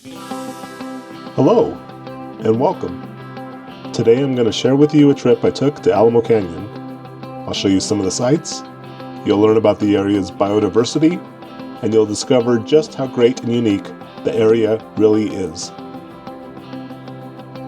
Hello, and welcome. Today I'm going to share with you a trip I took to Alamo Canyon. I'll show you some of the sights, you'll learn about the area's biodiversity, and you'll discover just how great and unique the area really is.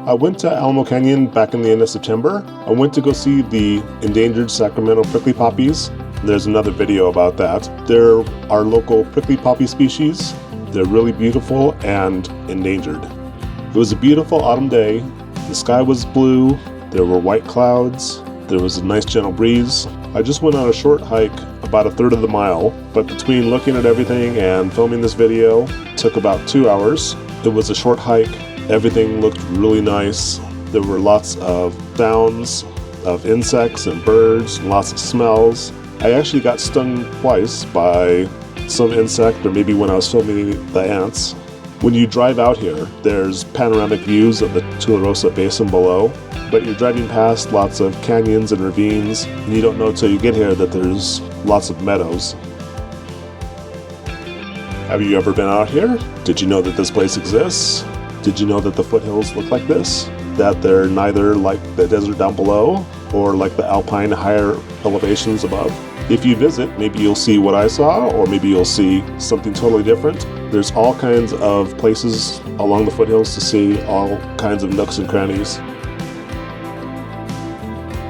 I went to Alamo Canyon back in the end of September. I went to go see the endangered Sacramento prickly poppies. There's another video about that. They're our local prickly poppy species. They're really beautiful and endangered. It was a beautiful autumn day. The sky was blue, there were white clouds, there was a nice gentle breeze. I just went on a short hike about a third of the mile, but between looking at everything and filming this video, it took about 2 hours. It was a short hike, everything looked really nice. There were lots of sounds of insects and birds, and lots of smells. I actually got stung twice by some insect, or maybe when I was filming the ants. When you drive out here, there's panoramic views of the Toothleaf basin below, but you're driving past lots of canyons and ravines, and you don't know until you get here that there's lots of meadows. Have you ever been out here? Did you know that this place exists? Did you know that the foothills look like this? That they're neither like the desert down below or like the alpine higher elevations above? If you visit, maybe you'll see what I saw, or maybe you'll see something totally different. There's all kinds of places along the foothills to see, all kinds of nooks and crannies.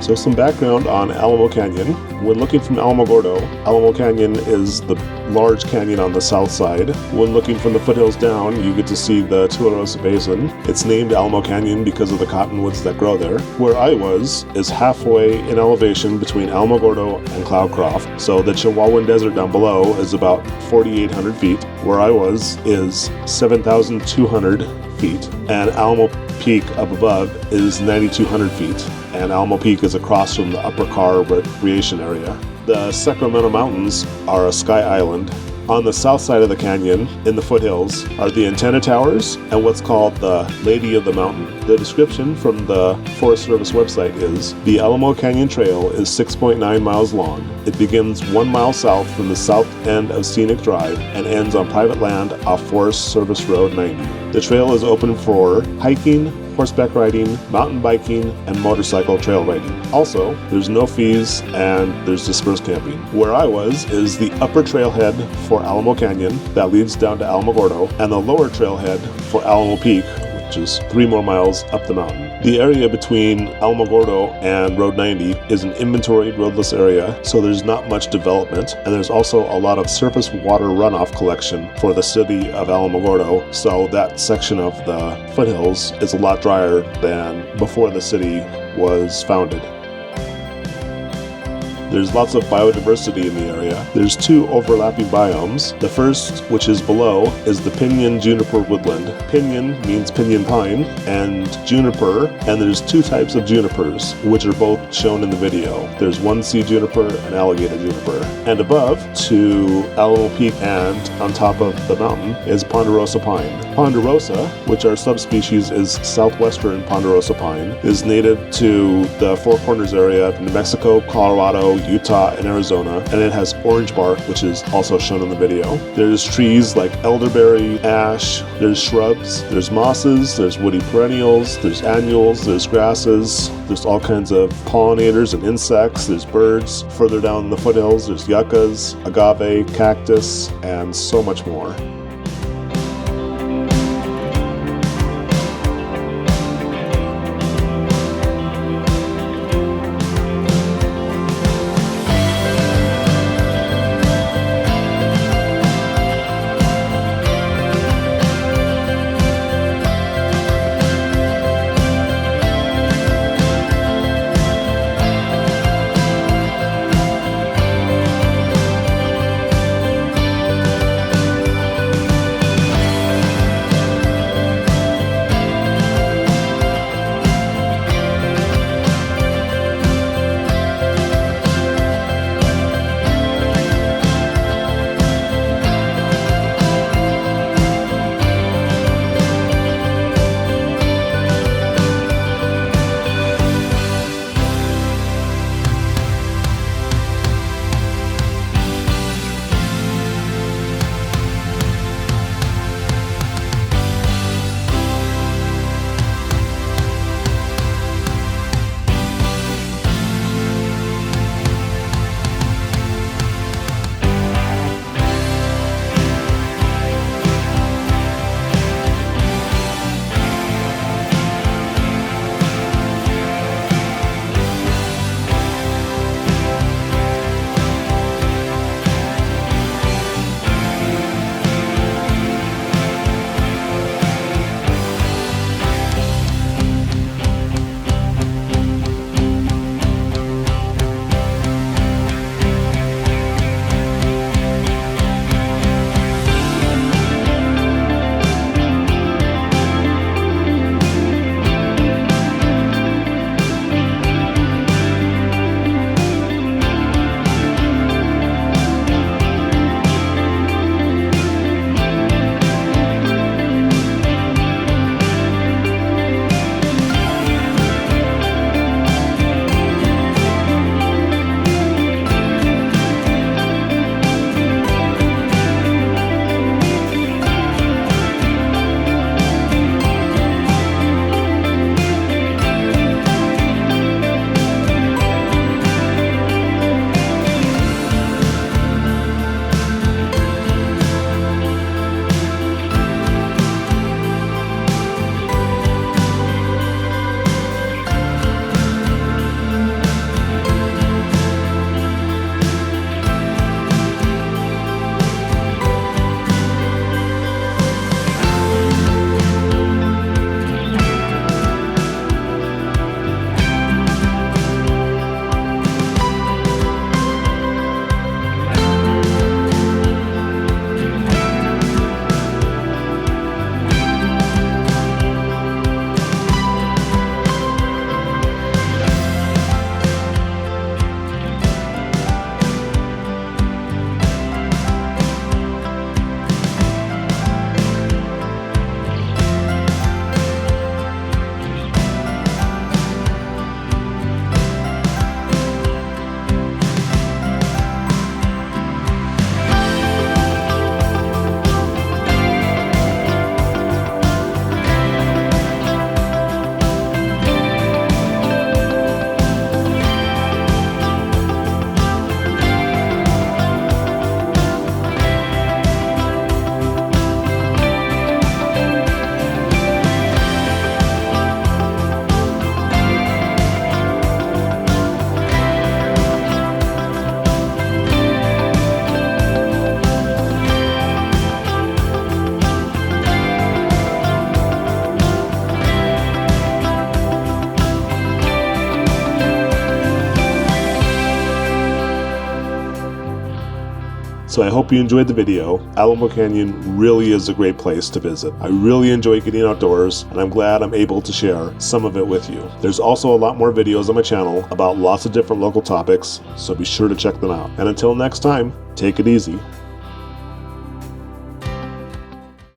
So some background on Alamo Canyon. When looking from Alamogordo, Alamo Canyon is the large canyon on the south side. When looking from the foothills down, you get to see the Toothleaf Basin. It's named Alamo Canyon because of the cottonwoods that grow there. Where I was is halfway in elevation between Alamogordo and Cloudcroft. So the Chihuahuan Desert down below is about 4,800 feet. Where I was is 7,200 feet. And Alamo Peak up above is 9,200 feet. And Alamo Peak is across from the Upper Carr Recreation Area. The Sacramento Mountains are a sky island. On the south side of the canyon, in the foothills, are the antenna towers and what's called the Lady of the Mountain. The description from the Forest Service website is, the Alamo Canyon Trail is 6.9 miles long. It begins 1 mile south from the south end of Scenic Drive and ends on private land off Forest Service Road 90. The trail is open for hiking, horseback riding, mountain biking, and motorcycle trail riding. Also, there's no fees and there's dispersed camping. Where I was is the upper trailhead for Alamo Canyon that leads down to Alamogordo, and the lower trailhead for Alamo Peak, which is 3 more miles up the mountain. The area between Alamogordo and Road 90 is an inventoried roadless area, so there's not much development, and there's also a lot of surface water runoff collection for the city of Alamogordo, so that section of the foothills is a lot drier than before the city was founded. There's lots of biodiversity in the area. There's 2 overlapping biomes. The first, which is below, is the pinyon juniper woodland. Pinyon means pinyon pine, and juniper, and there's 2 types of junipers, which are both shown in the video. There's 1C juniper and alligator juniper. And above, to Alamo Peak and on top of the mountain, is ponderosa pine. Ponderosa, which our subspecies is Southwestern ponderosa pine, is native to the Four Corners area of New Mexico, Colorado, Utah, and Arizona, and it has orange bark, which is also shown in the video. There's trees like elderberry, ash, there's shrubs, there's mosses, there's woody perennials, there's annuals, there's grasses, there's all kinds of pollinators and insects, there's birds. Further down the foothills, there's yuccas, agave, cactus, and so much more. So I hope you enjoyed the video. Alamo Canyon really is a great place to visit. I really enjoy getting outdoors, and I'm glad I'm able to share some of it with you. There's also a lot more videos on my channel about lots of different local topics, so be sure to check them out. And until next time, take it easy.